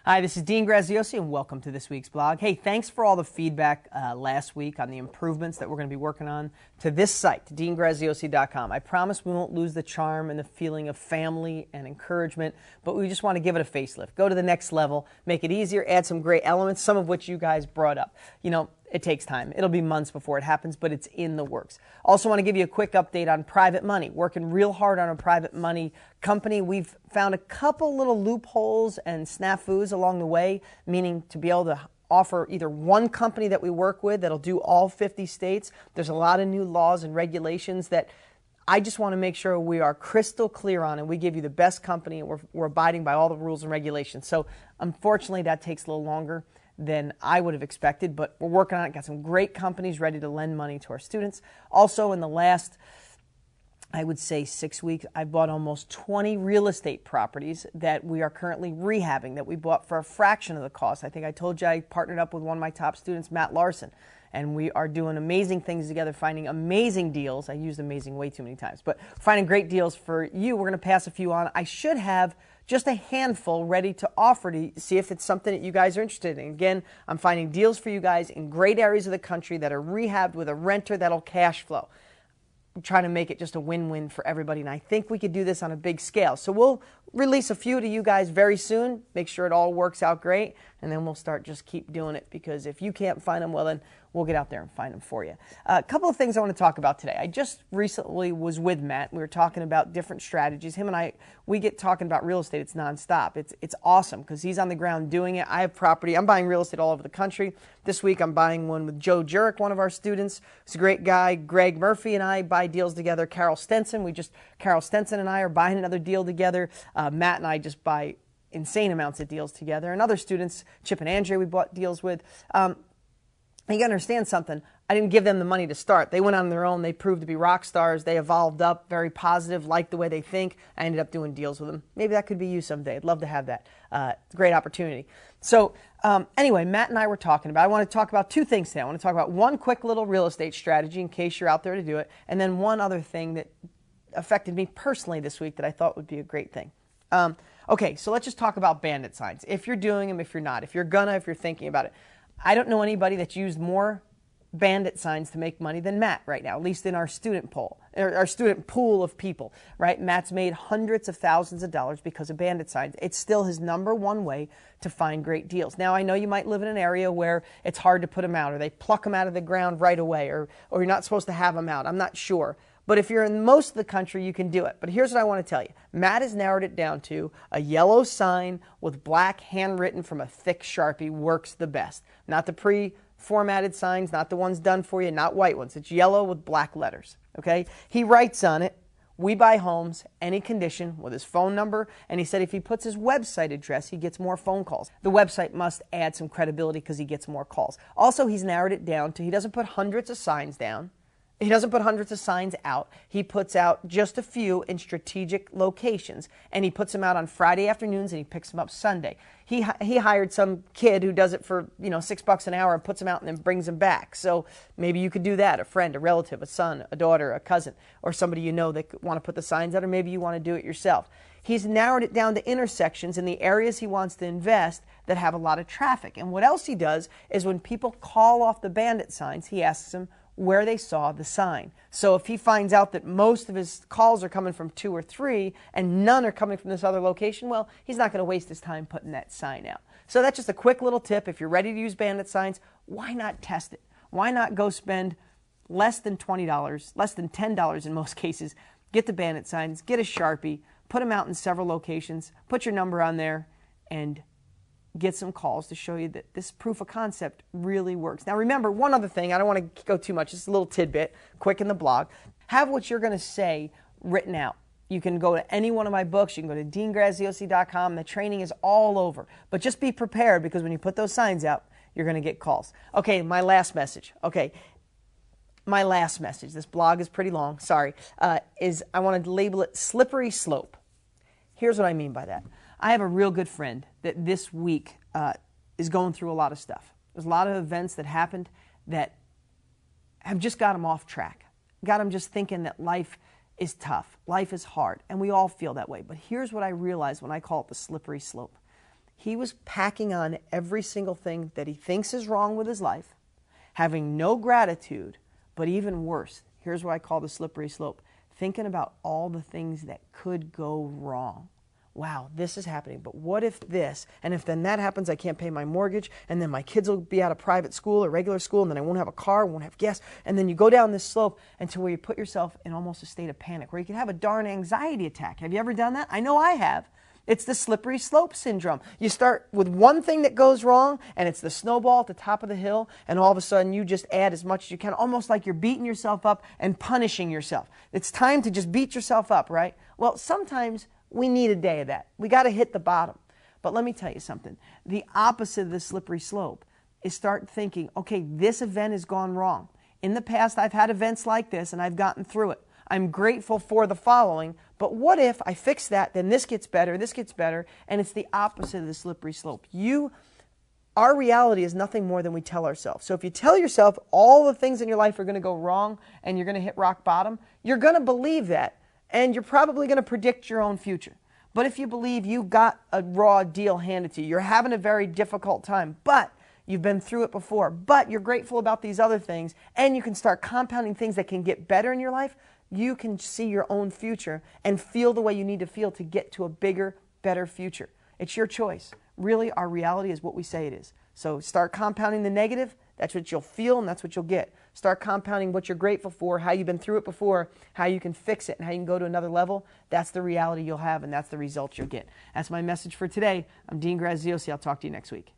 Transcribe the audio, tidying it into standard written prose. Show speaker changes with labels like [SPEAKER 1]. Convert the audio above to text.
[SPEAKER 1] Hi, this is Dean Graziosi, and welcome to this week's blog. Hey, thanks for all the feedback last week on the improvements that we're going to be working on to this site, deangraziosi.com. I promise we won't lose the charm and the feeling of family and encouragement, but we just want to give it a facelift, go to the next level, make it easier, add some great elements, some of which you guys brought up. You know, it takes time. It'll be months before it happens, but it's in the works. Also want to give you a quick update on private money. Working real hard on a private money company. We've found a couple little loopholes and snafus along the way, meaning to be able to offer either one company that we work with that'll do all 50 states. There's a lot of new laws and regulations that I just want to make sure we are crystal clear on, and we give you the best company, and we're abiding by all the rules and regulations. So unfortunately, that takes a little longer than I would have expected, but we're working on it. Got some great companies ready to lend money to our students. Also, in the last, I would say 6 weeks, I bought almost 20 real estate properties that we are currently rehabbing, that we bought for a fraction of the cost. I think I told you I partnered up with one of my top students, Matt Larson, and we are doing amazing things together, finding amazing deals. I used amazing way too many times, but finding great deals for you. We're going to pass a few on. I should have just a handful ready to offer to see if it's something that you guys are interested in. Again, I'm finding deals for you guys in great areas of the country that are rehabbed with a renter that'll cash flow. I'm trying to make it just a win-win for everybody, and I think we could do this on a big scale. So we'll release a few to you guys very soon, make sure it all works out great, and then we'll start just keep doing it, because if you can't find them, well then we'll get out there and find them for you. A couple of things I want to talk about today. I just recently was with Matt. We were talking about different strategies. Him and I, we get talking about real estate. It's nonstop. It's awesome because he's on the ground doing it. I have property. I'm buying real estate all over the country. This week I'm buying one with Joe Jurek, one of our students. He's a great guy. Greg Murphy and I buy deals together. Carol Stenson and I are buying another deal together. Matt and I just buy insane amounts of deals together. And other students, Chip and Andre, we bought deals with. You got to understand something. I didn't give them the money to start. They went on their own. They proved to be rock stars. They evolved up, very positive, liked the way they think. I ended up doing deals with them. Maybe that could be you someday. I'd love to have that. It's a great opportunity. So anyway, Matt and I were talking about, I want to talk about two things today. I want to talk about one quick little real estate strategy in case you're out there to do it, and then one other thing that affected me personally this week that I thought would be a great thing. Okay, so let's just talk about bandit signs. If you're doing them, if you're not, if you're thinking about it. I don't know anybody that's used more bandit signs to make money than Matt right now, at least in our student pool, our student pool of people, right? Matt's made hundreds of thousands of dollars because of bandit signs. It's still his #1 way to find great deals. Now, I know you might live in an area where it's hard to put them out, or they pluck them out of the ground right away, or you're not supposed to have them out. I'm not sure. But if you're in most of the country, you can do it. But here's what I want to tell you. Matt has narrowed it down to a yellow sign with black handwritten from a thick Sharpie works the best. Not the pre-formatted signs, not the ones done for you, not white ones. It's yellow with black letters, okay? He writes on it, "We buy homes, any condition," with his phone number, and he said if he puts his website address, he gets more phone calls. The website must add some credibility because he gets more calls. Also, he's narrowed it down to he doesn't put hundreds of signs down. He doesn't put hundreds of signs out. He puts out just a few in strategic locations, and he puts them out on Friday afternoons, and he picks them up Sunday. He hired some kid who does it for $6 an hour and puts them out and then brings them back. So maybe you could do that, a friend, a relative, a son, a daughter, a cousin, or somebody you know that want to put the signs out, or maybe you want to do it yourself. He's narrowed it down to intersections in the areas he wants to invest that have a lot of traffic. And what else he does is when people call off the bandit signs, he asks them where they saw the sign. So if he finds out that most of his calls are coming from 2 or 3 and none are coming from this other location, well, he's not going to waste his time putting that sign out. So that's just a quick little tip. If you're ready to use bandit signs, why not test it? Why not go spend less than $20, less than $10 in most cases, get the bandit signs, get a Sharpie, put them out in several locations, put your number on there, and get some calls to show you that this proof of concept really works. Now remember, one other thing, I don't want to go too much, just a little tidbit, quick in the blog. Have what you're going to say written out. You can go to any one of my books, you can go to deangraziosi.com, the training is all over. But just be prepared, because when you put those signs out, you're going to get calls. Okay, my last message. This blog is pretty long, sorry, is I want to label it slippery slope. Here's what I mean by that. I have a real good friend that this week is going through a lot of stuff. There's a lot of events that happened that have just got him off track, got him just thinking that life is tough, life is hard, and we all feel that way. But here's what I realized when I call it the slippery slope. He was packing on every single thing that he thinks is wrong with his life, having no gratitude, but even worse, here's what I call the slippery slope, thinking about all the things that could go wrong. Wow, this is happening, but what if this? And if then that happens, I can't pay my mortgage, and then my kids will be out of private school or regular school, and then I won't have a car, won't have gas. And then you go down this slope until where you put yourself in almost a state of panic, where you can have a darn anxiety attack. Have you ever done that? I know I have. It's the slippery slope syndrome. You start with one thing that goes wrong, and it's the snowball at the top of the hill, and all of a sudden you just add as much as you can, almost like you're beating yourself up and punishing yourself. It's time to just beat yourself up, right? Well, sometimes we need a day of that. We got to hit the bottom. But let me tell you something. The opposite of the slippery slope is start thinking, okay, this event has gone wrong. In the past, I've had events like this, and I've gotten through it. I'm grateful for the following, but what if I fix that, then this gets better, and it's the opposite of the slippery slope. Our reality is nothing more than we tell ourselves. So if you tell yourself all the things in your life are going to go wrong and you're going to hit rock bottom, you're going to believe that. And you're probably going to predict your own future. But if you believe you got a raw deal handed to you, you're having a very difficult time, but you've been through it before, but you're grateful about these other things, and you can start compounding things that can get better in your life, you can see your own future and feel the way you need to feel to get to a bigger, better future. It's your choice. Really, our reality is what we say it is. So start compounding the negative. That's what you'll feel, and that's what you'll get. Start compounding what you're grateful for, how you've been through it before, how you can fix it, and how you can go to another level. That's the reality you'll have, and that's the results you'll get. That's my message for today. I'm Dean Graziosi. I'll talk to you next week.